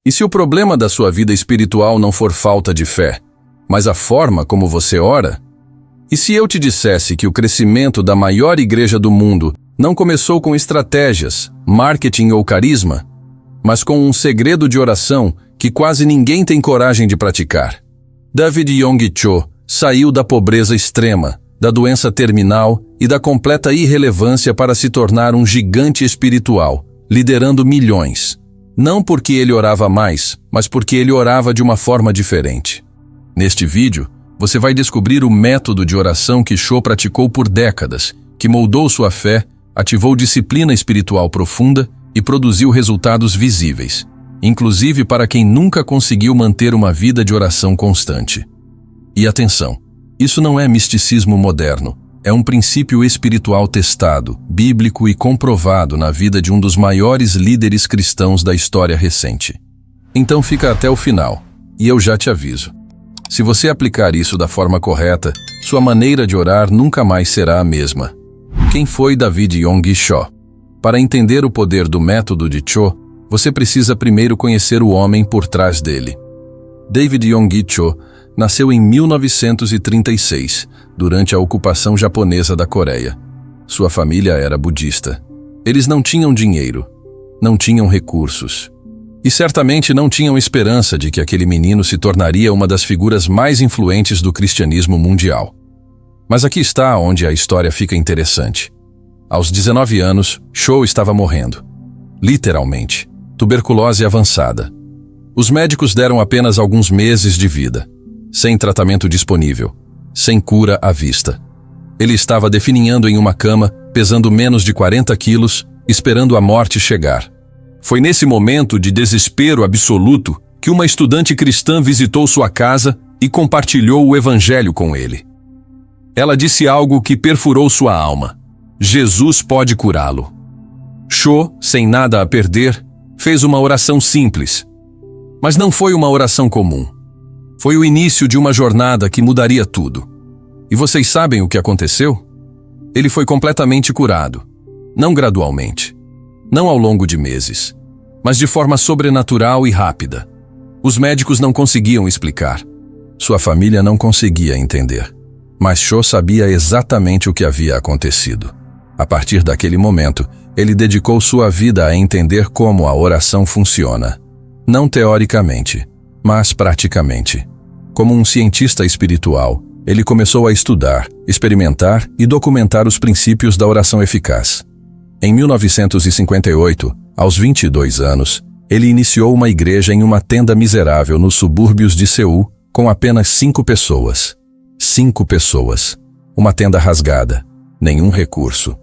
E se o problema da sua vida espiritual não for falta de fé, mas a forma como você ora? E se eu te dissesse que o crescimento da maior igreja do mundo não começou com estratégias, marketing ou carisma, mas com um segredo de oração que quase ninguém tem coragem de praticar? David Yonggi Cho saiu da pobreza extrema, da doença terminal e da completa irrelevância para se tornar um gigante espiritual, liderando milhões. Não porque ele orava mais, mas porque ele orava de uma forma diferente. Neste vídeo, você vai descobrir o método de oração que Cho praticou por décadas, que moldou sua fé, ativou disciplina espiritual profunda e produziu resultados visíveis, inclusive para quem nunca conseguiu manter uma vida de oração constante. E atenção, isso não é misticismo moderno, é um princípio espiritual testado, bíblico e comprovado na vida de um dos maiores líderes cristãos da história recente. Então fica até o final, e eu já te aviso. Se você aplicar isso da forma correta, sua maneira de orar nunca mais será a mesma. Quem foi David Yonggi Cho? Para entender o poder do método de Cho, você precisa primeiro conhecer o homem por trás dele. David Yonggi Cho nasceu em 1936, durante a ocupação japonesa da Coreia. Sua família era budista. Eles não tinham dinheiro, não tinham recursos. E certamente não tinham esperança de que aquele menino se tornaria uma das figuras mais influentes do cristianismo mundial. Mas aqui está onde a história fica interessante. Aos 19 anos, Cho estava morrendo. Literalmente. Tuberculose avançada. Os médicos deram apenas alguns meses de vida, sem tratamento disponível, sem cura à vista. Ele estava definhando em uma cama, pesando menos de 40 quilos, esperando a morte chegar. Foi nesse momento de desespero absoluto que uma estudante cristã visitou sua casa e compartilhou o evangelho com ele. Ela disse algo que perfurou sua alma. Jesus pode curá-lo. Cho, sem nada a perder, fez uma oração simples. Mas não foi uma oração comum. Foi o início de uma jornada que mudaria tudo. E vocês sabem o que aconteceu? Ele foi completamente curado. Não gradualmente. Não ao longo de meses, mas de forma sobrenatural e rápida. Os médicos não conseguiam explicar. Sua família não conseguia entender. Mas Cho sabia exatamente o que havia acontecido. A partir daquele momento, ele dedicou sua vida a entender como a oração funciona. Não teoricamente, mas praticamente. Como um cientista espiritual, ele começou a estudar, experimentar e documentar os princípios da oração eficaz. Em 1958, aos 22 anos, ele iniciou uma igreja em uma tenda miserável nos subúrbios de Seul, com apenas 5 pessoas. 5 pessoas. Uma tenda rasgada. Nenhum recurso.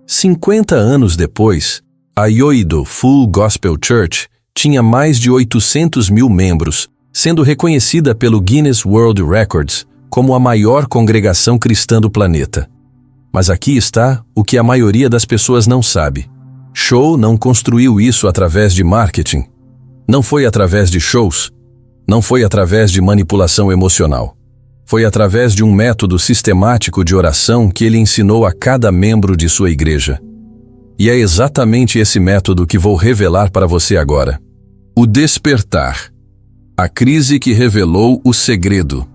50 anos depois, a Yoido Full Gospel Church tinha mais de 800 mil membros, sendo reconhecida pelo Guinness World Records como a maior congregação cristã do planeta. Mas aqui está o que a maioria das pessoas não sabe. Cho não construiu isso através de marketing. Não foi através de shows. Não foi através de manipulação emocional. Foi através de um método sistemático de oração que ele ensinou a cada membro de sua igreja. E é exatamente esse método que vou revelar para você agora. O despertar. A crise que revelou o segredo.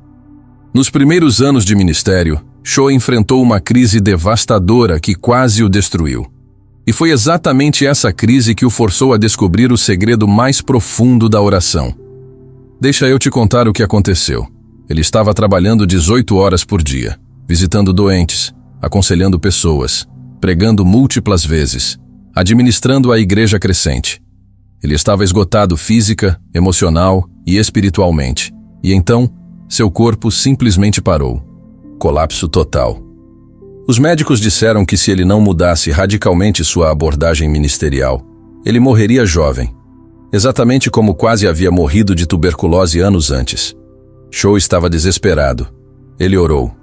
Nos primeiros anos de ministério, Cho enfrentou uma crise devastadora que quase o destruiu. E foi exatamente essa crise que o forçou a descobrir o segredo mais profundo da oração. Deixa eu te contar o que aconteceu. Ele estava trabalhando 18 horas por dia, visitando doentes, aconselhando pessoas, pregando múltiplas vezes, administrando a igreja crescente. Ele estava esgotado física, emocional e espiritualmente. E então, seu corpo simplesmente parou. Colapso total. Os médicos disseram que se ele não mudasse radicalmente sua abordagem ministerial, ele morreria jovem, exatamente como quase havia morrido de tuberculose anos antes. Cho estava desesperado. Ele orou.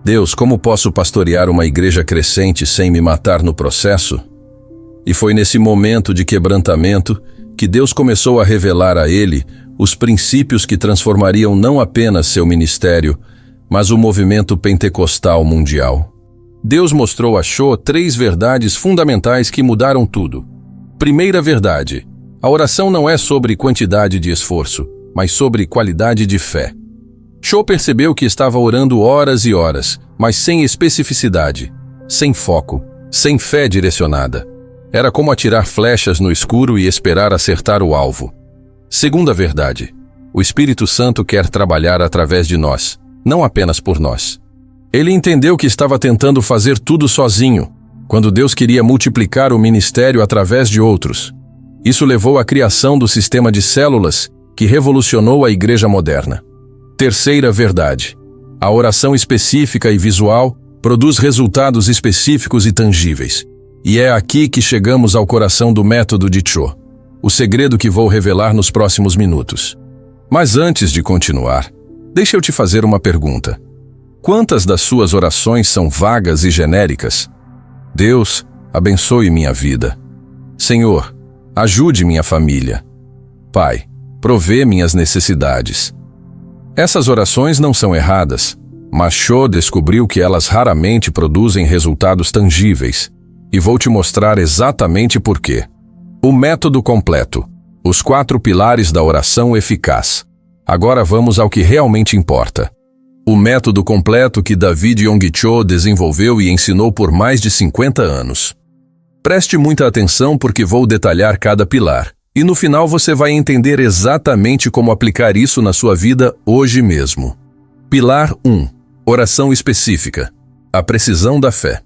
Deus, como posso pastorear uma igreja crescente sem me matar no processo? E foi nesse momento de quebrantamento que Deus começou a revelar a ele os princípios que transformariam não apenas seu ministério, mas o movimento pentecostal mundial. Deus mostrou a Cho 3 verdades fundamentais que mudaram tudo. Primeira verdade: A oração não é sobre quantidade de esforço, mas sobre qualidade de fé. Cho percebeu que estava orando horas e horas, mas sem especificidade, sem foco, sem fé direcionada. Era como atirar flechas no escuro e esperar acertar o alvo. Segunda verdade: o Espírito Santo quer trabalhar através de nós, não apenas por nós. Ele entendeu que estava tentando fazer tudo sozinho, quando Deus queria multiplicar o ministério através de outros. Isso levou à criação do sistema de células, que revolucionou a igreja moderna. Terceira verdade: a oração específica e visual produz resultados específicos e tangíveis. E é aqui que chegamos ao coração do método de Cho, o segredo que vou revelar nos próximos minutos. Mas antes de continuar, deixa eu te fazer uma pergunta. Quantas das suas orações são vagas e genéricas? Deus, abençoe minha vida. Senhor, ajude minha família. Pai, provê minhas necessidades. Essas orações não são erradas, mas Cho descobriu que elas raramente produzem resultados tangíveis. E vou te mostrar exatamente por quê. O método completo. Os 4 pilares da oração eficaz. Agora vamos ao que realmente importa. O método completo que David Yonggi Cho desenvolveu e ensinou por mais de 50 anos. Preste muita atenção porque vou detalhar cada pilar. E no final você vai entender exatamente como aplicar isso na sua vida hoje mesmo. Pilar 1. Oração específica. A precisão da fé.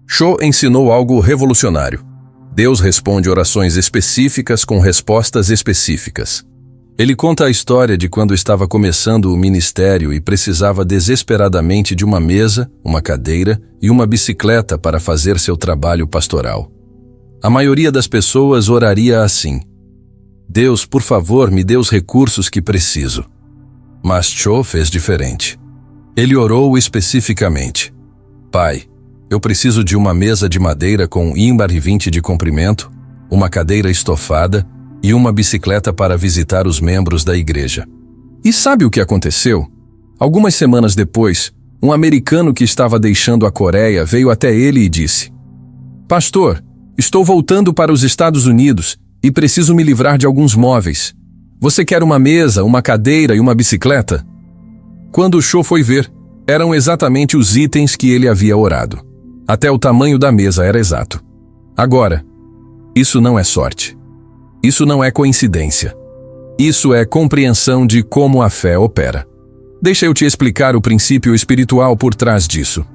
Cho ensinou algo revolucionário. Deus responde orações específicas com respostas específicas. Ele conta a história de quando estava começando o ministério e precisava desesperadamente de uma mesa, uma cadeira e uma bicicleta para fazer seu trabalho pastoral. A maioria das pessoas oraria assim: Deus, por favor, me dê os recursos que preciso. Mas Cho fez diferente. Ele orou especificamente: Pai, eu preciso de uma mesa de madeira com 1,20 de comprimento, uma cadeira estofada e uma bicicleta para visitar os membros da igreja. E sabe o que aconteceu? Algumas semanas depois, um americano que estava deixando a Coreia veio até ele e disse: Pastor, estou voltando para os Estados Unidos e preciso me livrar de alguns móveis. Você quer uma mesa, uma cadeira e uma bicicleta? Quando o Cho foi ver, eram exatamente os itens que ele havia orado. Até o tamanho da mesa era exato. Agora, isso não é sorte. Isso não é coincidência. Isso é compreensão de como a fé opera. Deixa eu te explicar o princípio espiritual por trás disso.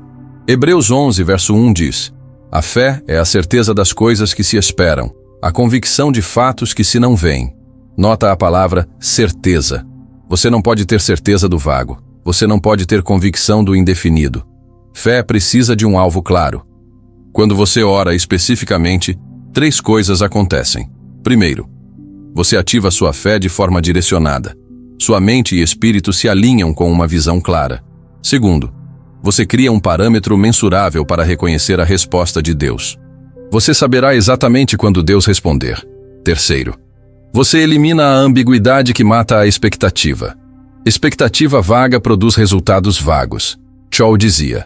Hebreus 11, verso 1 diz: A fé é a certeza das coisas que se esperam, a convicção de fatos que se não veem. Nota a palavra certeza. Você não pode ter certeza do vago. Você não pode ter convicção do indefinido. Fé precisa de um alvo claro. Quando você ora especificamente, 3 coisas acontecem. Primeiro, você ativa sua fé de forma direcionada. Sua mente e espírito se alinham com uma visão clara. Segundo, você cria um parâmetro mensurável para reconhecer a resposta de Deus. Você saberá exatamente quando Deus responder. Terceiro, você elimina a ambiguidade que mata a expectativa. Expectativa vaga produz resultados vagos. Cho dizia: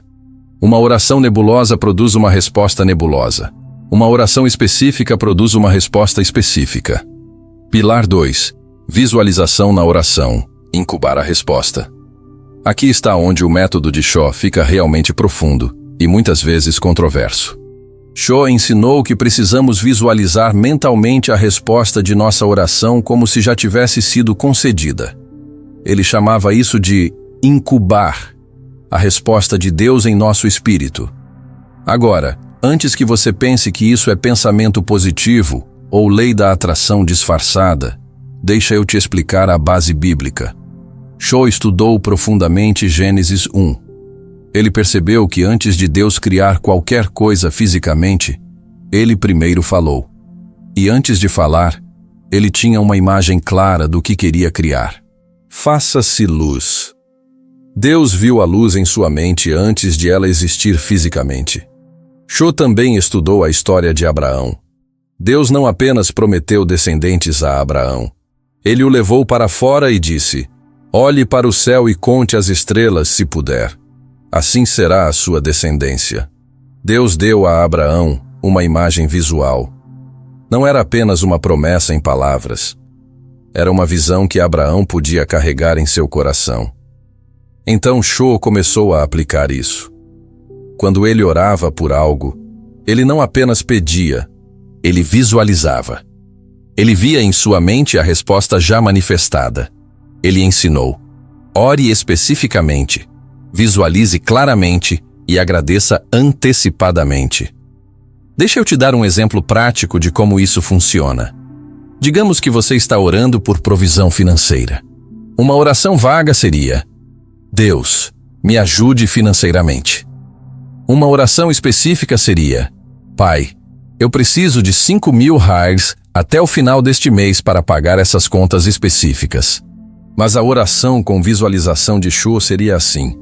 uma oração nebulosa produz uma resposta nebulosa. Uma oração específica produz uma resposta específica. Pilar 2. Visualização na oração. Incubar a resposta. Aqui está onde o método de Cho fica realmente profundo e muitas vezes controverso. Cho ensinou que precisamos visualizar mentalmente a resposta de nossa oração como se já tivesse sido concedida. Ele chamava isso de incubar a resposta de Deus em nosso espírito. Agora, antes que você pense que isso é pensamento positivo ou lei da atração disfarçada, deixa eu te explicar a base bíblica. Cho estudou profundamente Gênesis 1. Ele percebeu que antes de Deus criar qualquer coisa fisicamente, ele primeiro falou. E antes de falar, ele tinha uma imagem clara do que queria criar. Faça-se luz. Deus viu a luz em sua mente antes de ela existir fisicamente. Cho também estudou a história de Abraão. Deus não apenas prometeu descendentes a Abraão. Ele o levou para fora e disse: olhe para o céu e conte as estrelas se puder. Assim será a sua descendência. Deus deu a Abraão uma imagem visual. Não era apenas uma promessa em palavras. Era uma visão que Abraão podia carregar em seu coração. Então Shô começou a aplicar isso. Quando ele orava por algo, ele não apenas pedia, ele visualizava. Ele via em sua mente a resposta já manifestada. Ele ensinou: ore especificamente, visualize claramente e agradeça antecipadamente. Deixa eu te dar um exemplo prático de como isso funciona. Digamos que você está orando por provisão financeira. Uma oração vaga seria: Deus, me ajude financeiramente. Uma oração específica seria: Pai, eu preciso de 5.000 reais até o final deste mês para pagar essas contas específicas. Mas a oração com visualização de Shô seria assim: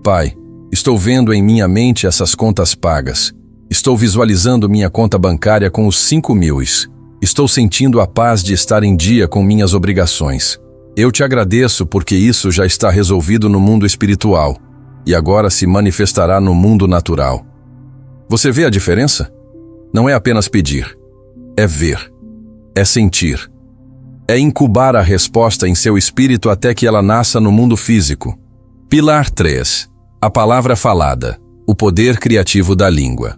Pai, estou vendo em minha mente essas contas pagas. Estou visualizando minha conta bancária com os 5.000. Estou sentindo a paz de estar em dia com minhas obrigações. Eu te agradeço porque isso já está resolvido no mundo espiritual e agora se manifestará no mundo natural. Você vê a diferença? Não é apenas pedir, é ver, é sentir. É incubar a resposta em seu espírito até que ela nasça no mundo físico. Pilar 3. A palavra falada, o poder criativo da língua.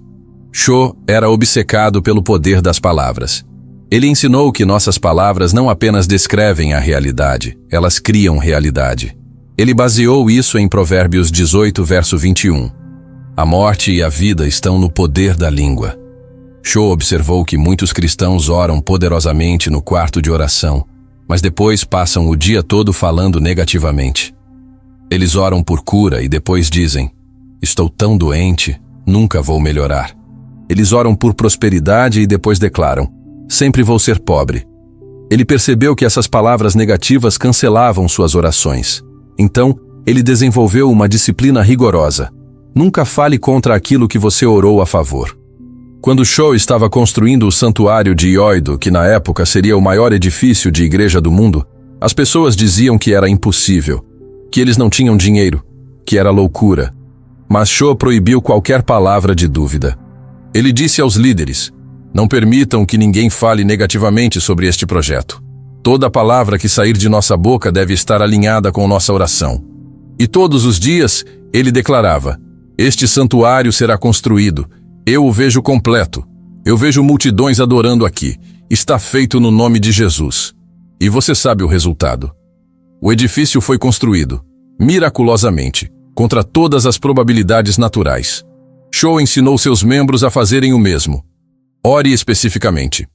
Shô era obcecado pelo poder das palavras. Ele ensinou que nossas palavras não apenas descrevem a realidade, elas criam realidade. Ele baseou isso em Provérbios 18, verso 21. A morte e a vida estão no poder da língua. Shô observou que muitos cristãos oram poderosamente no quarto de oração, mas depois passam o dia todo falando negativamente. Eles oram por cura e depois dizem: estou tão doente, nunca vou melhorar. Eles oram por prosperidade e depois declaram: sempre vou ser pobre. Ele percebeu que essas palavras negativas cancelavam suas orações. Então, ele desenvolveu uma disciplina rigorosa. Nunca fale contra aquilo que você orou a favor. Quando Shô estava construindo o santuário de Yoido, que na época seria o maior edifício de igreja do mundo, as pessoas diziam que era impossível, que eles não tinham dinheiro, que era loucura. Mas Shô proibiu qualquer palavra de dúvida. Ele disse aos líderes: não permitam que ninguém fale negativamente sobre este projeto. Toda palavra que sair de nossa boca deve estar alinhada com nossa oração. E todos os dias ele declarava: este santuário será construído. Eu o vejo completo. Eu vejo multidões adorando aqui. Está feito no nome de Jesus. E você sabe o resultado. O edifício foi construído, miraculosamente, contra todas as probabilidades naturais. Shô ensinou seus membros a fazerem o mesmo. Ore especificamente.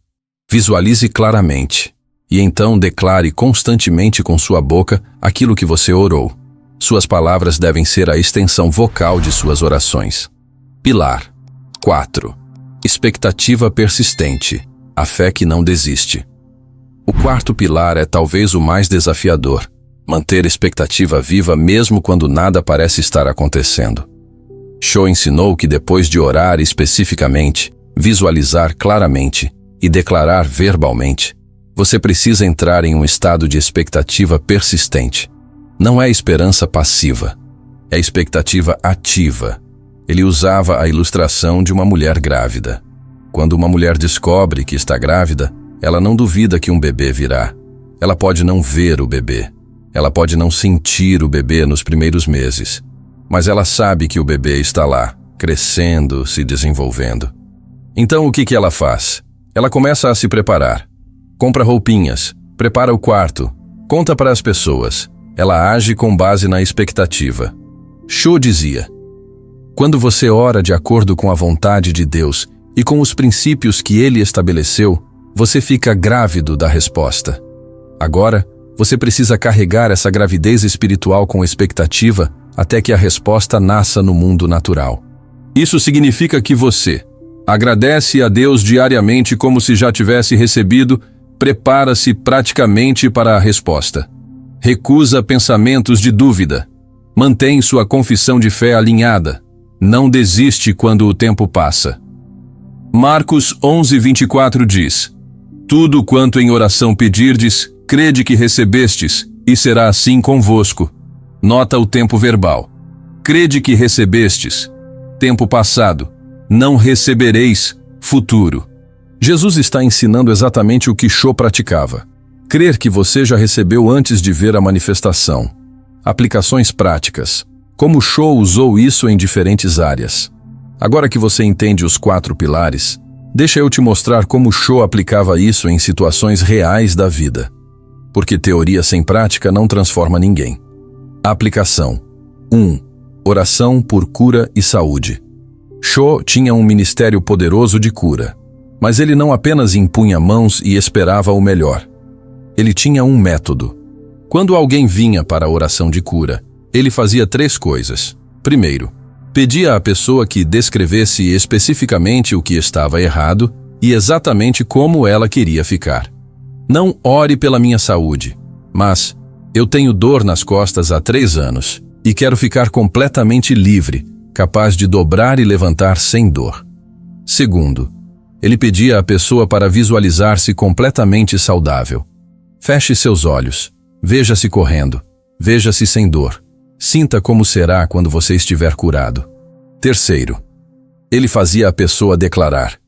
Visualize claramente. E então declare constantemente com sua boca aquilo que você orou. Suas palavras devem ser a extensão vocal de suas orações. Pilar 4. Expectativa persistente. A fé que não desiste. O quarto pilar é talvez o mais desafiador. Manter expectativa viva mesmo quando nada parece estar acontecendo. Shô ensinou que depois de orar especificamente, visualizar claramente e declarar verbalmente, você precisa entrar em um estado de expectativa persistente. Não é esperança passiva, é expectativa ativa. Ele usava a ilustração de uma mulher grávida. Quando uma mulher descobre que está grávida, ela não duvida que um bebê virá. Ela pode não ver o bebê. Ela pode não sentir o bebê nos primeiros meses. Mas ela sabe que o bebê está lá, crescendo, se desenvolvendo. Então o que ela faz? Ela começa a se preparar. Compra roupinhas, prepara o quarto, conta para as pessoas. Ela age com base na expectativa. Shô dizia: quando você ora de acordo com a vontade de Deus e com os princípios que Ele estabeleceu, você fica grávido da resposta. Agora, você precisa carregar essa gravidez espiritual com expectativa até que a resposta nasça no mundo natural. Isso significa que você agradece a Deus diariamente como se já tivesse recebido, prepara-se praticamente para a resposta. Recusa pensamentos de dúvida. Mantém sua confissão de fé alinhada. Não desiste quando o tempo passa. Marcos 11:24 diz: tudo quanto em oração pedirdes, crede que recebestes, e será assim convosco. Nota o tempo verbal. Crede que recebestes. Tempo passado. Não recebereis. Futuro. Jesus está ensinando exatamente o que Cho praticava. Crer que você já recebeu antes de ver a manifestação. Aplicações práticas. Como Cho usou isso em diferentes áreas. Agora que você entende os 4 pilares, deixa eu te mostrar como Cho aplicava isso em situações reais da vida. Porque teoria sem prática não transforma ninguém. Aplicação. 1. Oração por cura e saúde. Cho tinha um ministério poderoso de cura. Mas ele não apenas impunha mãos e esperava o melhor. Ele tinha um método. Quando alguém vinha para a oração de cura, ele fazia 3 coisas. Primeiro, pedia à pessoa que descrevesse especificamente o que estava errado e exatamente como ela queria ficar. Não ore pela minha saúde, mas eu tenho dor nas costas há 3 anos e quero ficar completamente livre, capaz de dobrar e levantar sem dor. Segundo, ele pedia à pessoa para visualizar-se completamente saudável. Feche seus olhos, veja-se correndo, veja-se sem dor. Sinta como será quando você estiver curado. Terceiro, ele fazia a pessoa declarar: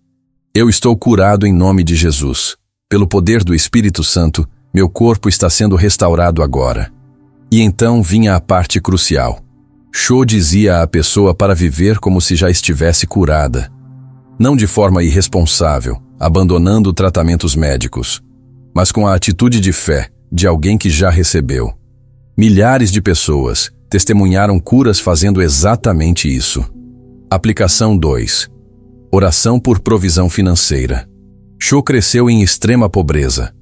eu estou curado em nome de Jesus. Pelo poder do Espírito Santo, meu corpo está sendo restaurado agora. E então vinha a parte crucial. Cho dizia à pessoa para viver como se já estivesse curada. Não de forma irresponsável, abandonando tratamentos médicos, mas com a atitude de fé de alguém que já recebeu. Milhares de pessoas testemunharam curas fazendo exatamente isso. Aplicação 2. Oração por provisão financeira. Cho cresceu em extrema pobreza.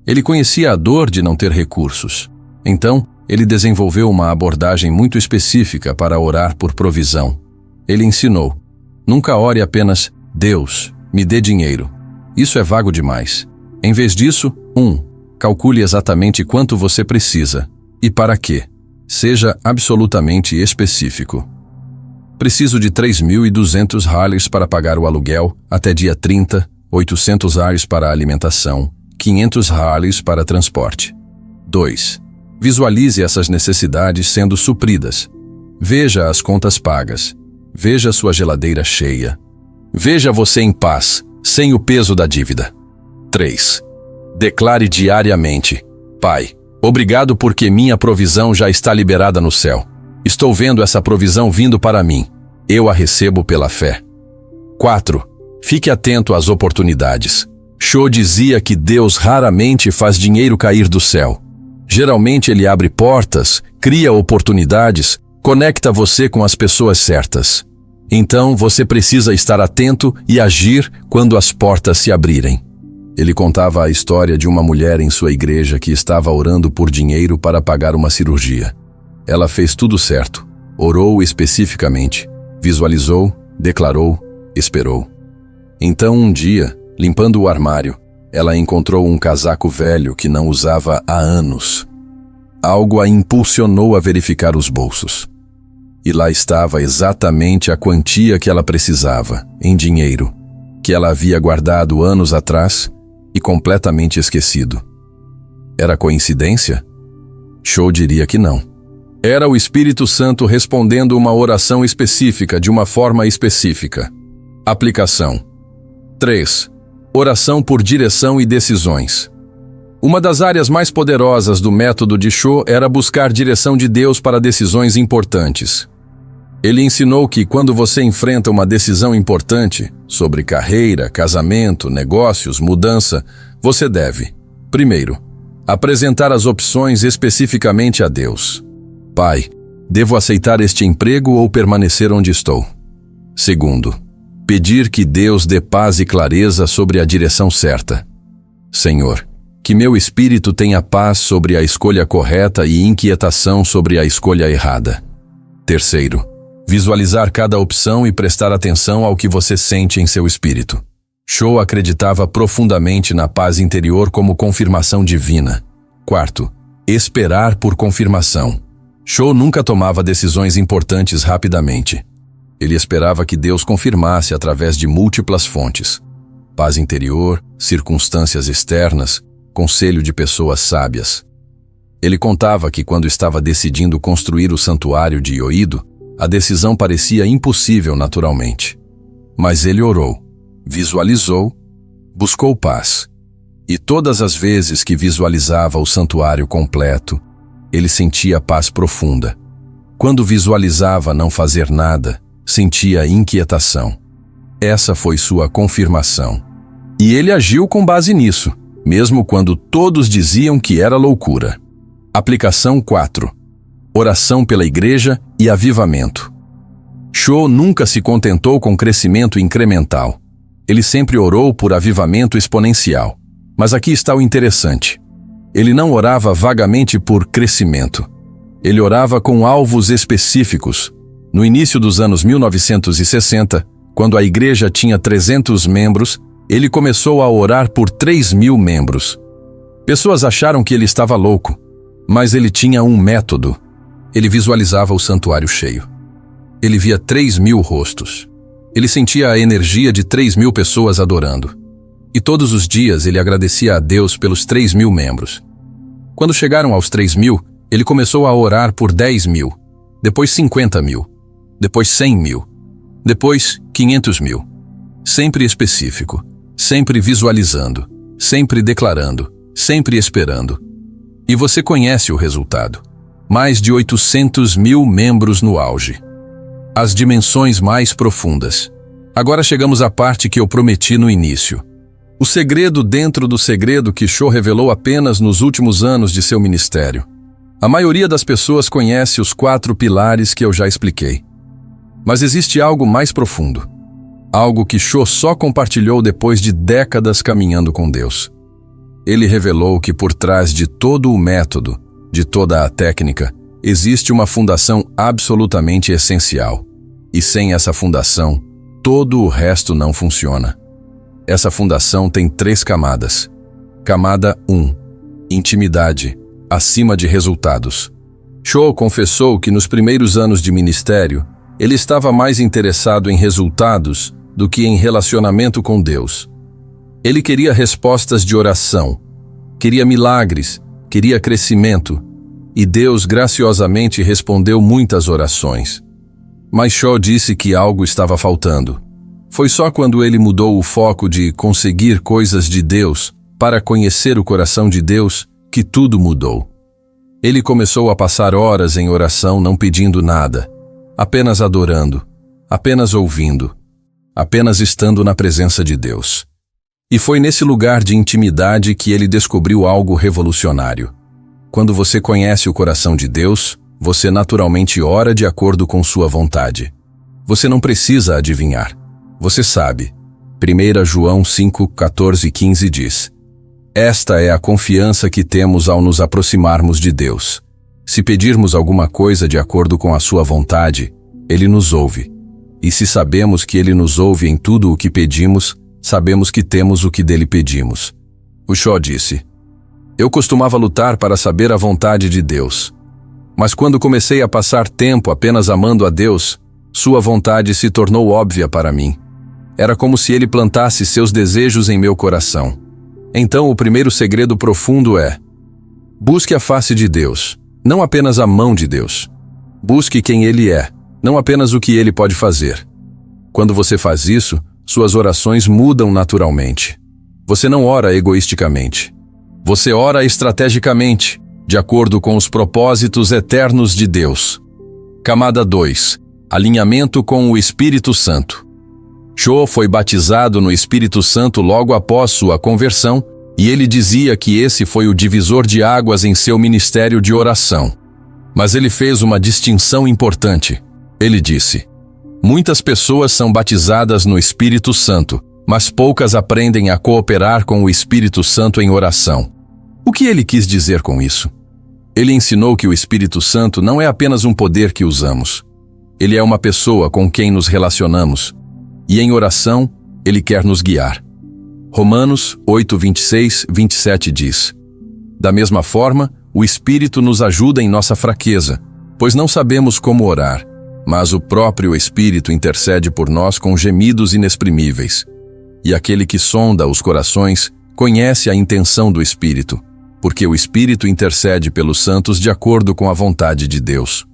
Ele conhecia a dor de não ter recursos. Então, ele desenvolveu uma abordagem muito específica para orar por provisão. Ele ensinou: nunca ore apenas, Deus, me dê dinheiro. Isso é vago demais. Em vez disso, 1. Calcule exatamente quanto você precisa. E para quê? Seja absolutamente específico. Preciso de 3.200 Harleys para pagar o aluguel até dia 30, 800 Harleys para a alimentação, 500 Harleys para transporte. 2. Visualize essas necessidades sendo supridas. Veja as contas pagas. Veja sua geladeira cheia. Veja você em paz, sem o peso da dívida. 3. Declare diariamente: Pai, obrigado porque minha provisão já está liberada no céu. Estou vendo essa provisão vindo para mim. Eu a recebo pela fé. 4. Fique atento às oportunidades. Cho dizia que Deus raramente faz dinheiro cair do céu. Geralmente ele abre portas, cria oportunidades, conecta você com as pessoas certas. Então você precisa estar atento e agir quando as portas se abrirem. Ele contava a história de uma mulher em sua igreja que estava orando por dinheiro para pagar uma cirurgia. Ela fez tudo certo, orou especificamente, visualizou, declarou, esperou. Então um dia, limpando o armário, ela encontrou um casaco velho que não usava há anos. Algo a impulsionou a verificar os bolsos. E lá estava exatamente a quantia que ela precisava, em dinheiro, que ela havia guardado anos atrás e completamente esquecido. Era coincidência? Cho diria que não. Era o Espírito Santo respondendo uma oração específica de uma forma específica. Aplicação. 3. Oração por direção e decisões. Uma das áreas mais poderosas do método de Cho era buscar direção de Deus para decisões importantes. Ele ensinou que quando você enfrenta uma decisão importante sobre carreira, casamento, negócios, mudança, você deve, primeiro, apresentar as opções especificamente a Deus. Pai, devo aceitar este emprego ou permanecer onde estou? Segundo, pedir que Deus dê paz e clareza sobre a direção certa. Senhor, que meu espírito tenha paz sobre a escolha correta e inquietação sobre a escolha errada. Terceiro, visualizar cada opção e prestar atenção ao que você sente em seu espírito. Cho acreditava profundamente na paz interior como confirmação divina. Quarto, esperar por confirmação. Cho nunca tomava decisões importantes rapidamente. Ele esperava que Deus confirmasse através de múltiplas fontes. Paz interior, circunstâncias externas, conselho de pessoas sábias. Ele contava que quando estava decidindo construir o santuário de Ioído, a decisão parecia impossível naturalmente. Mas ele orou, visualizou Buscou paz. E todas as vezes que visualizava o santuário completo, ele sentia paz profunda. Quando visualizava não fazer nada, sentia inquietação. Essa foi sua confirmação. E ele agiu com base nisso, mesmo quando todos diziam que era loucura. Aplicação 4. Oração pela igreja e avivamento. Cho nunca se contentou com crescimento incremental. Ele sempre orou por avivamento exponencial. Mas aqui está o interessante. Ele não orava vagamente por crescimento. Ele orava com alvos específicos. No início dos anos 1960, quando a igreja tinha 300 membros, ele começou a orar por 3.000 membros. Pessoas acharam que ele estava louco, mas ele tinha um método. Ele visualizava o santuário cheio. Ele via 3.000 rostos. Ele sentia a energia de 3.000 pessoas adorando. E todos os dias ele agradecia a Deus pelos 3.000 membros. Quando chegaram aos 3.000, ele começou a orar por 10.000, depois 50.000, depois 100.000, depois 500.000. Sempre específico, sempre visualizando, sempre declarando, sempre esperando. E você conhece o resultado. Mais de 800.000 membros no auge. As dimensões mais profundas. Agora chegamos à parte que eu prometi no início. O segredo dentro do segredo que Cho revelou apenas nos últimos anos de seu ministério. A maioria das pessoas conhece os 4 pilares que eu já expliquei. Mas existe algo mais profundo. Algo que Cho só compartilhou depois de décadas caminhando com Deus. Ele revelou que por trás de todo o método, de toda a técnica, existe uma fundação absolutamente essencial. E sem essa fundação, todo o resto não funciona. Essa fundação tem 3 camadas. Camada 1. Intimidade, acima de resultados. Cho confessou que nos primeiros anos de ministério, ele estava mais interessado em resultados do que em relacionamento com Deus. Ele queria respostas de oração, queria milagres, queria crescimento, e Deus graciosamente respondeu muitas orações. Mas Cho disse que algo estava faltando. Foi só quando ele mudou o foco de conseguir coisas de Deus para conhecer o coração de Deus que tudo mudou. Ele começou a passar horas em oração não pedindo nada, apenas adorando, apenas ouvindo, apenas estando na presença de Deus. E foi nesse lugar de intimidade que ele descobriu algo revolucionário. Quando você conhece o coração de Deus, você naturalmente ora de acordo com sua vontade. Você não precisa adivinhar. Você sabe. 1 João 5, 14 e 15 diz: Esta é a confiança que temos ao nos aproximarmos de Deus. Se pedirmos alguma coisa de acordo com a sua vontade, Ele nos ouve. E se sabemos que Ele nos ouve em tudo o que pedimos, sabemos que temos o que dele pedimos. O Cho disse: Eu costumava lutar para saber a vontade de Deus. Mas quando comecei a passar tempo apenas amando a Deus, sua vontade se tornou óbvia para mim. Era como se ele plantasse seus desejos em meu coração. Então o primeiro segredo profundo é: busque a face de Deus, não apenas a mão de Deus. Busque quem Ele é, não apenas o que Ele pode fazer. Quando você faz isso, suas orações mudam naturalmente. Você não ora egoisticamente. Você ora estrategicamente, de acordo com os propósitos eternos de Deus. Camada 2. Alinhamento com o Espírito Santo. Cho foi batizado no Espírito Santo logo após sua conversão, e ele dizia que esse foi o divisor de águas em seu ministério de oração. Mas ele fez uma distinção importante. Ele disse: Muitas pessoas são batizadas no Espírito Santo, mas poucas aprendem a cooperar com o Espírito Santo em oração. O que ele quis dizer com isso? Ele ensinou que o Espírito Santo não é apenas um poder que usamos. Ele é uma pessoa com quem nos relacionamos. E em oração, Ele quer nos guiar. Romanos 8, 26, 27 diz: Da mesma forma, o Espírito nos ajuda em nossa fraqueza, pois não sabemos como orar, mas o próprio Espírito intercede por nós com gemidos inexprimíveis. E aquele que sonda os corações conhece a intenção do Espírito, porque o Espírito intercede pelos santos de acordo com a vontade de Deus.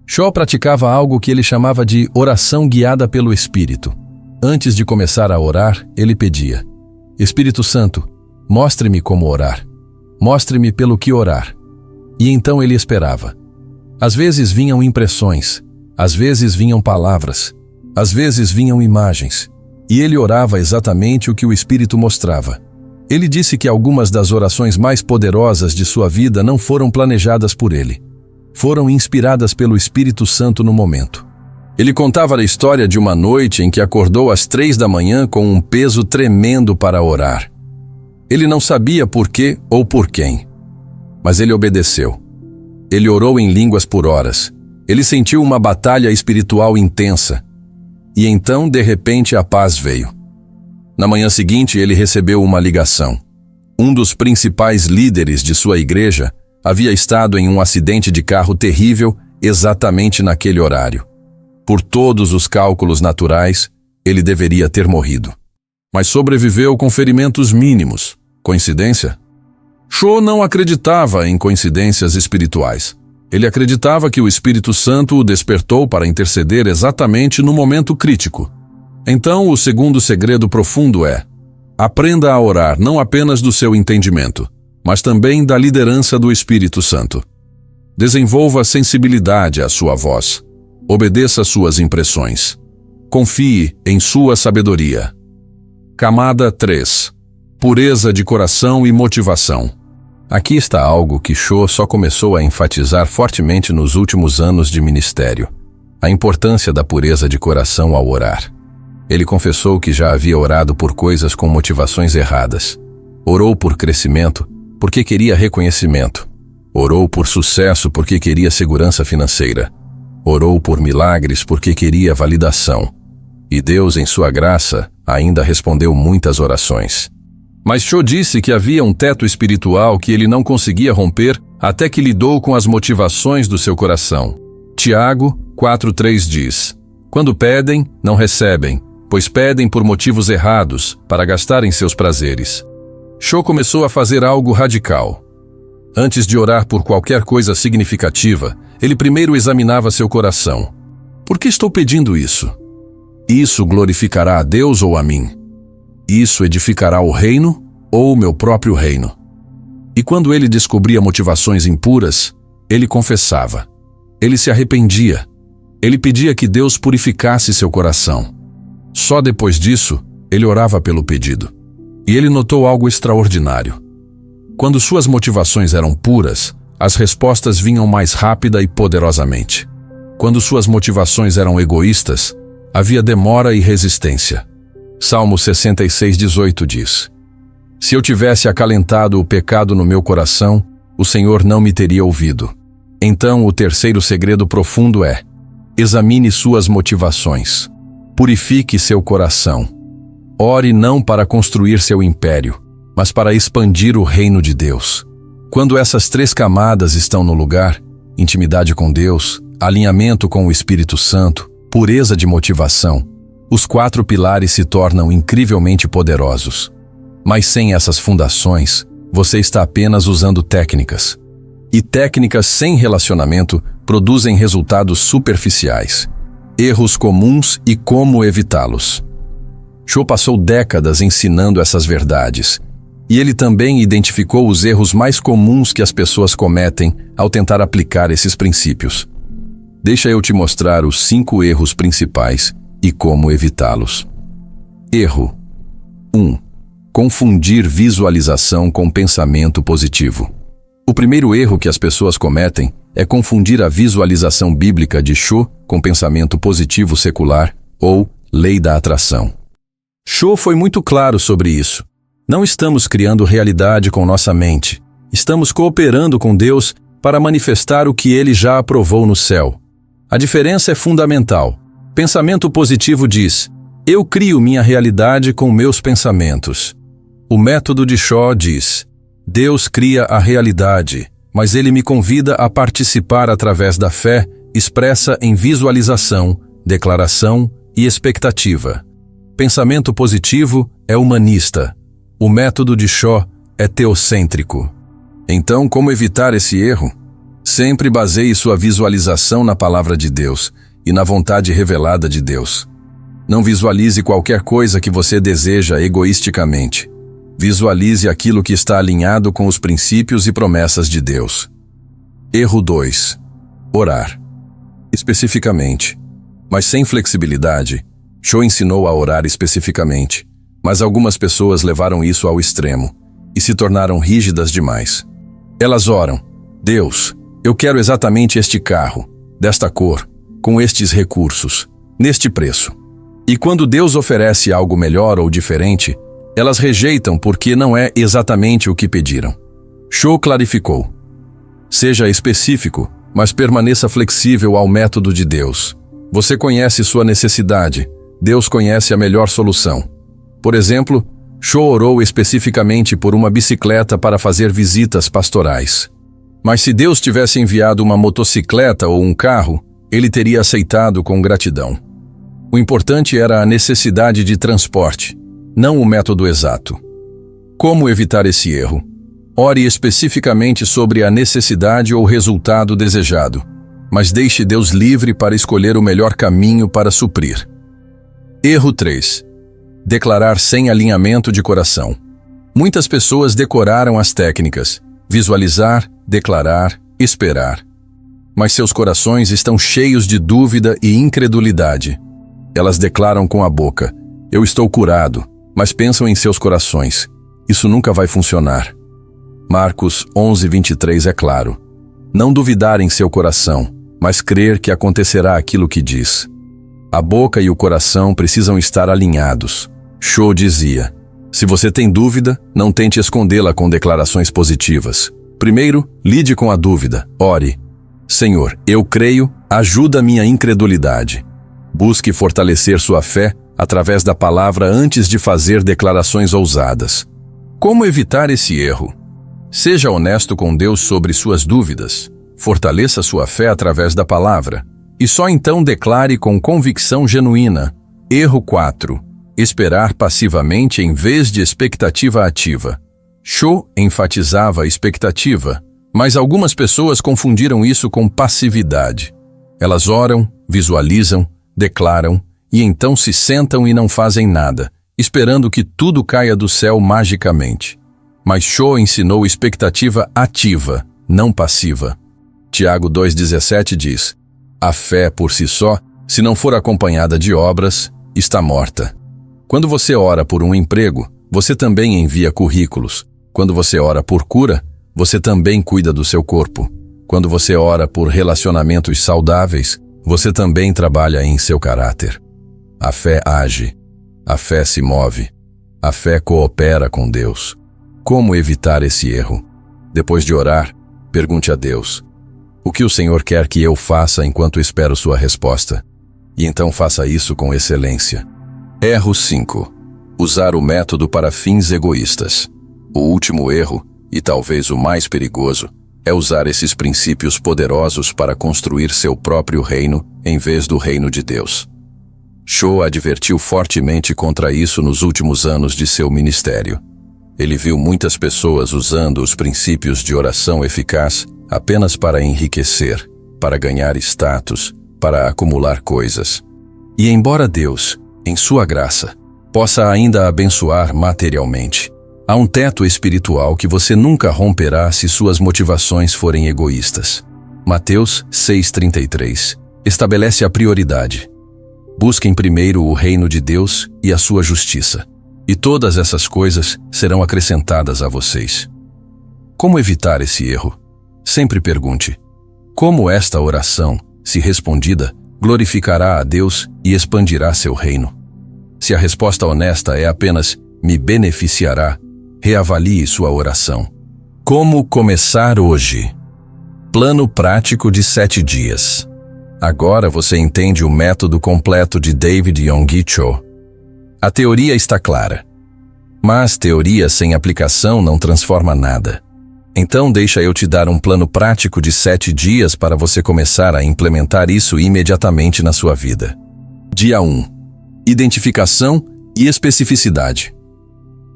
Cho praticava algo que ele chamava de oração guiada pelo Espírito. Antes de começar a orar, ele pedia: Espírito Santo, mostre-me como orar. Mostre-me pelo que orar. E então ele esperava. Às vezes vinham impressões, às vezes vinham palavras, às vezes vinham imagens. E ele orava exatamente o que o Espírito mostrava. Ele disse que algumas das orações mais poderosas de sua vida não foram planejadas por ele. Foram inspiradas pelo Espírito Santo no momento. Ele contava a história de uma noite em que acordou às 3 da manhã com um peso tremendo para orar. Ele não sabia por quê ou por quem, mas ele obedeceu. Ele orou em línguas por horas. Ele sentiu uma batalha espiritual intensa. E então, de repente, a paz veio. Na manhã seguinte, ele recebeu uma ligação. Um dos principais líderes de sua igreja havia estado em um acidente de carro terrível exatamente naquele horário. Por todos os cálculos naturais, ele deveria ter morrido. Mas sobreviveu com ferimentos mínimos. Coincidência? Cho não acreditava em coincidências espirituais. Ele acreditava que o Espírito Santo o despertou para interceder exatamente no momento crítico. Então, o segundo segredo profundo é: aprenda a orar não apenas do seu entendimento, mas também da liderança do Espírito Santo. Desenvolva sensibilidade à sua voz. Obedeça suas impressões. Confie em sua sabedoria. Camada 3. Pureza de coração e motivação. Aqui está algo que Cho só começou a enfatizar fortemente nos últimos anos de ministério: a importância da pureza de coração ao orar. Ele confessou que já havia orado por coisas com motivações erradas. Orou por crescimento porque queria reconhecimento. Orou por sucesso porque queria segurança financeira. Orou por milagres porque queria validação. E Deus, em sua graça, ainda respondeu muitas orações. Mas Cho disse que havia um teto espiritual que ele não conseguia romper até que lidou com as motivações do seu coração. Tiago 4:3 diz: quando pedem, não recebem, pois pedem por motivos errados, para gastarem seus prazeres. Cho começou a fazer algo radical. Antes de orar por qualquer coisa significativa, ele primeiro examinava seu coração. Por que estou pedindo isso? Isso glorificará a Deus ou a mim? Isso edificará o reino ou o meu próprio reino? E quando ele descobria motivações impuras, ele confessava. Ele se arrependia. Ele pedia que Deus purificasse seu coração. Só depois disso, ele orava pelo pedido. E ele notou algo extraordinário. Quando suas motivações eram puras, as respostas vinham mais rápida e poderosamente. Quando suas motivações eram egoístas, havia demora e resistência. Salmo 66:18 diz: se eu tivesse acalentado o pecado no meu coração, o Senhor não me teria ouvido. Então, o terceiro segredo profundo é: examine suas motivações. Purifique seu coração. Ore não para construir seu império, mas para expandir o reino de Deus. Quando essas 3 camadas estão no lugar: intimidade com Deus, alinhamento com o Espírito Santo, pureza de motivação, os 4 pilares se tornam incrivelmente poderosos. Mas sem essas fundações, você está apenas usando técnicas. E técnicas sem relacionamento produzem resultados superficiais. Erros comuns e como evitá-los. Cho passou décadas ensinando essas verdades. E ele também identificou os erros mais comuns que as pessoas cometem ao tentar aplicar esses princípios. Deixa eu te mostrar os 5 erros principais e como evitá-los. Erro 1. Confundir visualização com pensamento positivo. O primeiro erro que as pessoas cometem é confundir a visualização bíblica de Cho com pensamento positivo secular ou lei da atração. Cho foi muito claro sobre isso. Não estamos criando realidade com nossa mente. Estamos cooperando com Deus para manifestar o que Ele já aprovou no céu. A diferença é fundamental. Pensamento positivo diz: eu crio minha realidade com meus pensamentos. O método de Cho diz: Deus cria a realidade, mas Ele me convida a participar através da fé expressa em visualização, declaração e expectativa. Pensamento positivo é humanista. O método de Cho é teocêntrico. Então, como evitar esse erro? Sempre baseie sua visualização na palavra de Deus e na vontade revelada de Deus. Não visualize qualquer coisa que você deseja egoisticamente. Visualize aquilo que está alinhado com os princípios e promessas de Deus. Erro 2. Orar. Especificamente. Mas sem flexibilidade. Cho ensinou a orar especificamente, mas algumas pessoas levaram isso ao extremo e se tornaram rígidas demais. Elas oram: Deus, eu quero exatamente este carro, desta cor, com estes recursos, neste preço. E quando Deus oferece algo melhor ou diferente, elas rejeitam porque não é exatamente o que pediram. Cho clarificou: seja específico, mas permaneça flexível ao método de Deus. Você conhece sua necessidade, Deus conhece a melhor solução. Por exemplo, Cho orou especificamente por uma bicicleta para fazer visitas pastorais. Mas se Deus tivesse enviado uma motocicleta ou um carro, ele teria aceitado com gratidão. O importante era a necessidade de transporte, não o método exato. Como evitar esse erro? Ore especificamente sobre a necessidade ou resultado desejado, mas deixe Deus livre para escolher o melhor caminho para suprir. Erro 3. Declarar sem alinhamento de coração. Muitas pessoas decoraram as técnicas: visualizar, declarar, esperar. Mas seus corações estão cheios de dúvida e incredulidade. Elas declaram com a boca: eu estou curado, mas pensam em seus corações: isso nunca vai funcionar. Marcos 11:23 é claro: não duvidar em seu coração, mas crer que acontecerá aquilo que diz. A boca e o coração precisam estar alinhados. Cho dizia: se você tem dúvida, não tente escondê-la com declarações positivas. Primeiro, lide com a dúvida. Ore: Senhor, eu creio, ajuda minha incredulidade. Busque fortalecer sua fé através da palavra antes de fazer declarações ousadas. Como evitar esse erro? Seja honesto com Deus sobre suas dúvidas. Fortaleça sua fé através da palavra. E só então declare com convicção genuína. Erro 4. Esperar passivamente em vez de expectativa ativa. Cho enfatizava a expectativa, mas algumas pessoas confundiram isso com passividade. Elas oram, visualizam, declaram e então se sentam e não fazem nada, esperando que tudo caia do céu magicamente. Mas Cho ensinou expectativa ativa, não passiva. Tiago 2,17 diz: a fé por si só, se não for acompanhada de obras, está morta. Quando você ora por um emprego, você também envia currículos. Quando você ora por cura, você também cuida do seu corpo. Quando você ora por relacionamentos saudáveis, você também trabalha em seu caráter. A fé age. A fé se move. A fé coopera com Deus. Como evitar esse erro? Depois de orar, pergunte a Deus: o que o Senhor quer que eu faça enquanto espero sua resposta? E então faça isso com excelência. Erro 5. Usar o método para fins egoístas. O último erro, e talvez o mais perigoso, é usar esses princípios poderosos para construir seu próprio reino em vez do reino de Deus. Cho advertiu fortemente contra isso nos últimos anos de seu ministério. Ele viu muitas pessoas usando os princípios de oração eficaz apenas para enriquecer, para ganhar status, para acumular coisas. E embora Deus, em sua graça, possa ainda abençoar materialmente, há um teto espiritual que você nunca romperá se suas motivações forem egoístas. Mateus 6,33 estabelece a prioridade. Busquem primeiro o reino de Deus e a sua justiça, e todas essas coisas serão acrescentadas a vocês. Como evitar esse erro? Sempre pergunte: como esta oração, se respondida, glorificará a Deus e expandirá seu reino? Se a resposta honesta é apenas me beneficiará, reavalie sua oração. Como começar hoje? Plano prático de 7 dias. Agora você entende o método completo de David Yonggi Cho. A teoria está clara, mas teoria sem aplicação não transforma nada. Então deixa eu te dar um plano prático de 7 dias para você começar a implementar isso imediatamente na sua vida. Dia 1. Identificação e especificidade.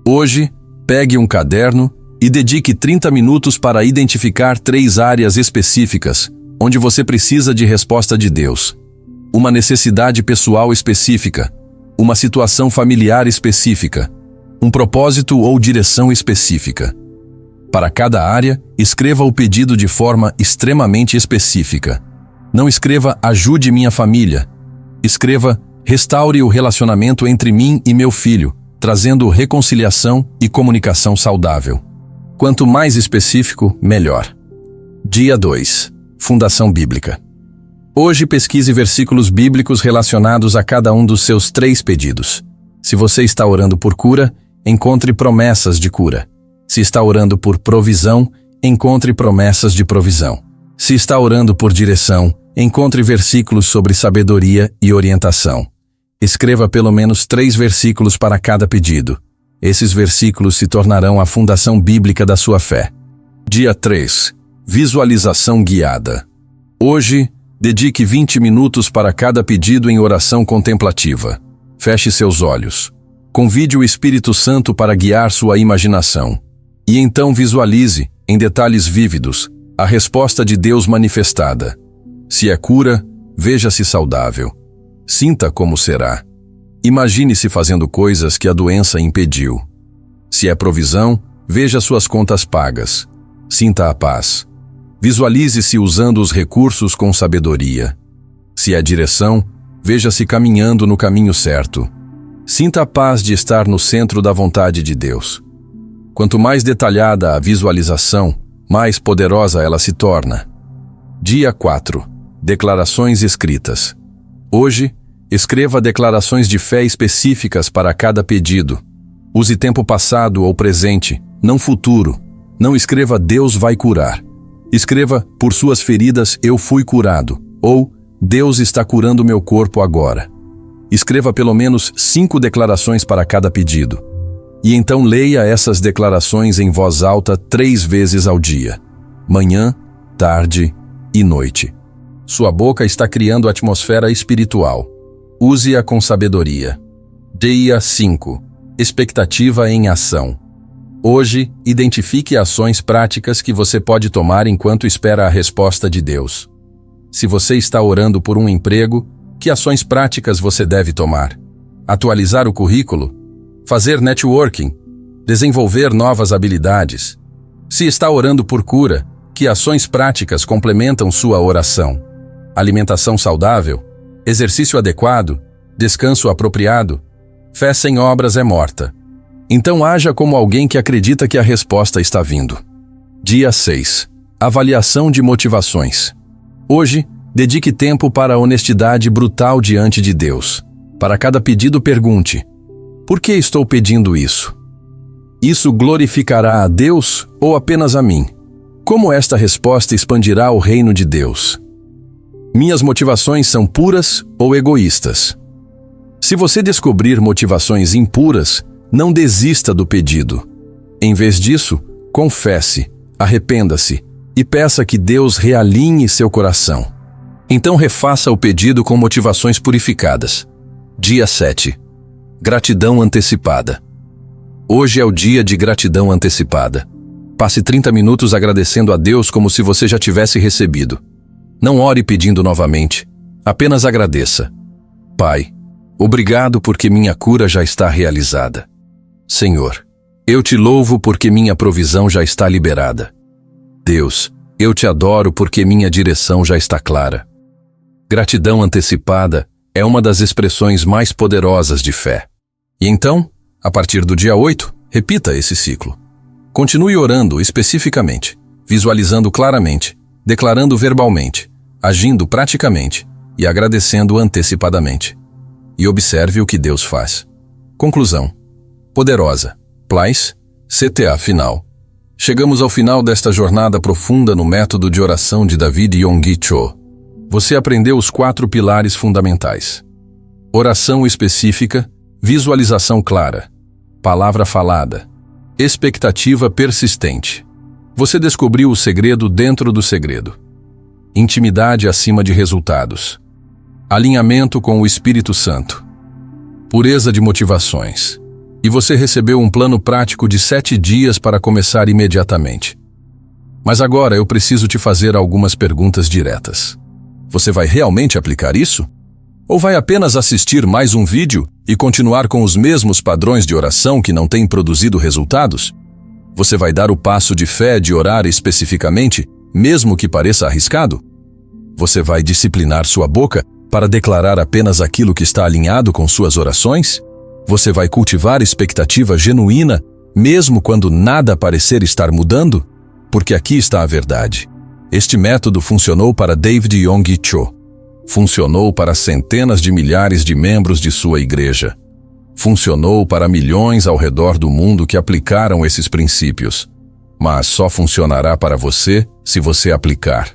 Hoje, pegue um caderno e dedique 30 minutos para identificar 3 áreas específicas onde você precisa de resposta de Deus. Uma necessidade pessoal específica, uma situação familiar específica, um propósito ou direção específica. Para cada área, escreva o pedido de forma extremamente específica. Não escreva "ajude minha família". Escreva "restaure o relacionamento entre mim e meu filho", trazendo reconciliação e comunicação saudável. Quanto mais específico, melhor. Dia 2. Fundação Bíblica. Hoje pesquise versículos bíblicos relacionados a cada um dos seus 3 pedidos. Se você está orando por cura, encontre promessas de cura. Se está orando por provisão, encontre promessas de provisão. Se está orando por direção, encontre versículos sobre sabedoria e orientação. Escreva pelo menos 3 versículos para cada pedido. Esses versículos se tornarão a fundação bíblica da sua fé. Dia 3. Visualização guiada. Hoje, dedique 20 minutos para cada pedido em oração contemplativa. Feche seus olhos. Convide o Espírito Santo para guiar sua imaginação. E então visualize, em detalhes vívidos, a resposta de Deus manifestada. Se é cura, veja-se saudável. Sinta como será. Imagine-se fazendo coisas que a doença impediu. Se é provisão, veja suas contas pagas. Sinta a paz. Visualize-se usando os recursos com sabedoria. Se é direção, veja-se caminhando no caminho certo. Sinta a paz de estar no centro da vontade de Deus. Quanto mais detalhada a visualização, mais poderosa ela se torna. Dia 4. Declarações escritas. Hoje, escreva declarações de fé específicas para cada pedido. Use tempo passado ou presente, não futuro. Não escreva "Deus vai curar". Escreva "Por suas feridas eu fui curado", ou "Deus está curando meu corpo agora". Escreva pelo menos 5 declarações para cada pedido. E então leia essas declarações em voz alta 3 vezes ao dia. Manhã, tarde e noite. Sua boca está criando atmosfera espiritual. Use-a com sabedoria. Dia 5. Expectativa em ação. Hoje, identifique ações práticas que você pode tomar enquanto espera a resposta de Deus. Se você está orando por um emprego, que ações práticas você deve tomar? Atualizar o currículo? Fazer networking? Desenvolver novas habilidades? Se está orando por cura, que ações práticas complementam sua oração? Alimentação saudável? Exercício adequado? Descanso apropriado? Fé sem obras é morta. Então haja como alguém que acredita que a resposta está vindo. Dia 6. Avaliação de motivações. Hoje, dedique tempo para a honestidade brutal diante de Deus. Para cada pedido, pergunte: por que estou pedindo isso? Isso glorificará a Deus ou apenas a mim? Como esta resposta expandirá o reino de Deus? Minhas motivações são puras ou egoístas? Se você descobrir motivações impuras, não desista do pedido. Em vez disso, confesse, arrependa-se e peça que Deus realinhe seu coração. Então refaça o pedido com motivações purificadas. Dia 7. Gratidão antecipada. Hoje é o dia de gratidão antecipada. Passe 30 minutos agradecendo a Deus como se você já tivesse recebido. Não ore pedindo novamente. Apenas agradeça. Pai, obrigado porque minha cura já está realizada. Senhor, eu te louvo porque minha provisão já está liberada. Deus, eu te adoro porque minha direção já está clara. Gratidão antecipada é uma das expressões mais poderosas de fé. E então, a partir do dia 8, repita esse ciclo. Continue orando especificamente, visualizando claramente, declarando verbalmente, agindo praticamente e agradecendo antecipadamente. E observe o que Deus faz. Conclusão. Poderosa. Place, CTA final. Chegamos ao final desta jornada profunda no método de oração de David Yonggi Cho. Você aprendeu os 4 pilares fundamentais: oração específica, visualização clara, palavra falada, expectativa persistente. Você descobriu o segredo dentro do segredo. Intimidade acima de resultados. Alinhamento com o Espírito Santo. Pureza de motivações. E você recebeu um plano prático de 7 dias para começar imediatamente. Mas agora eu preciso te fazer algumas perguntas diretas. Você vai realmente aplicar isso? Ou vai apenas assistir mais um vídeo e continuar com os mesmos padrões de oração que não têm produzido resultados? Você vai dar o passo de fé de orar especificamente, mesmo que pareça arriscado? Você vai disciplinar sua boca para declarar apenas aquilo que está alinhado com suas orações? Você vai cultivar expectativa genuína, mesmo quando nada parecer estar mudando? Porque aqui está a verdade. Este método funcionou para David Yonggi Cho. Funcionou para centenas de milhares de membros de sua igreja. Funcionou para milhões ao redor do mundo que aplicaram esses princípios. Mas só funcionará para você se você aplicar.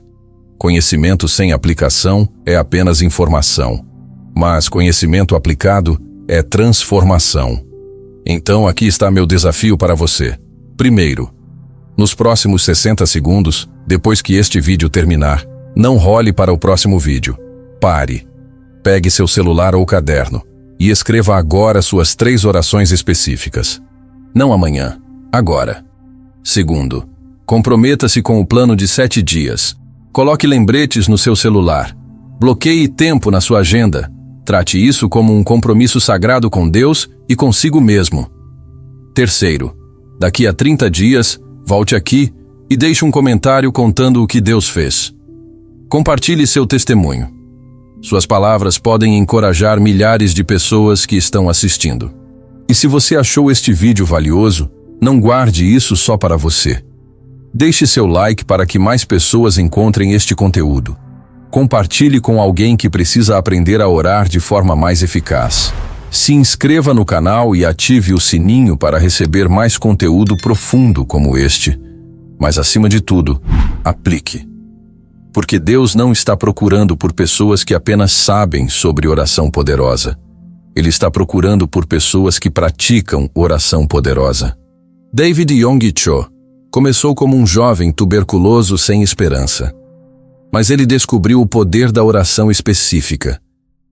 Conhecimento sem aplicação é apenas informação. Mas conhecimento aplicado é transformação. Então aqui está meu desafio para você. Primeiro, nos próximos 60 segundos, depois que este vídeo terminar, não role para o próximo vídeo. Pare. Pegue seu celular ou caderno e escreva agora suas 3 orações específicas. Não amanhã, agora. Segundo, comprometa-se com o plano de 7 dias. Coloque lembretes no seu celular. Bloqueie tempo na sua agenda. Trate isso como um compromisso sagrado com Deus e consigo mesmo. Terceiro, daqui a 30 dias, volte aqui e deixe um comentário contando o que Deus fez. Compartilhe seu testemunho. Suas palavras podem encorajar milhares de pessoas que estão assistindo. E se você achou este vídeo valioso, não guarde isso só para você. Deixe seu like para que mais pessoas encontrem este conteúdo. Compartilhe com alguém que precisa aprender a orar de forma mais eficaz. Se inscreva no canal e ative o sininho para receber mais conteúdo profundo como este. Mas acima de tudo, aplique. Porque Deus não está procurando por pessoas que apenas sabem sobre oração poderosa. Ele está procurando por pessoas que praticam oração poderosa. David Yonggi Cho começou como um jovem tuberculoso sem esperança. Mas ele descobriu o poder da oração específica,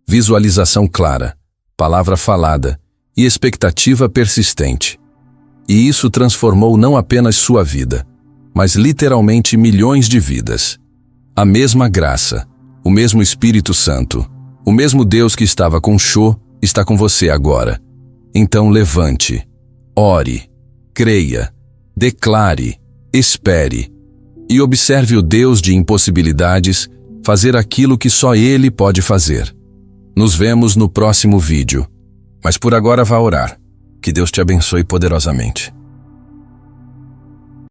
visualização clara, palavra falada e expectativa persistente. E isso transformou não apenas sua vida, mas literalmente milhões de vidas. A mesma graça, o mesmo Espírito Santo, o mesmo Deus que estava com Cho, está com você agora. Então levante, ore, creia, declare, espere e observe o Deus de impossibilidades fazer aquilo que só Ele pode fazer. Nos vemos no próximo vídeo. Mas por agora vá orar. Que Deus te abençoe poderosamente.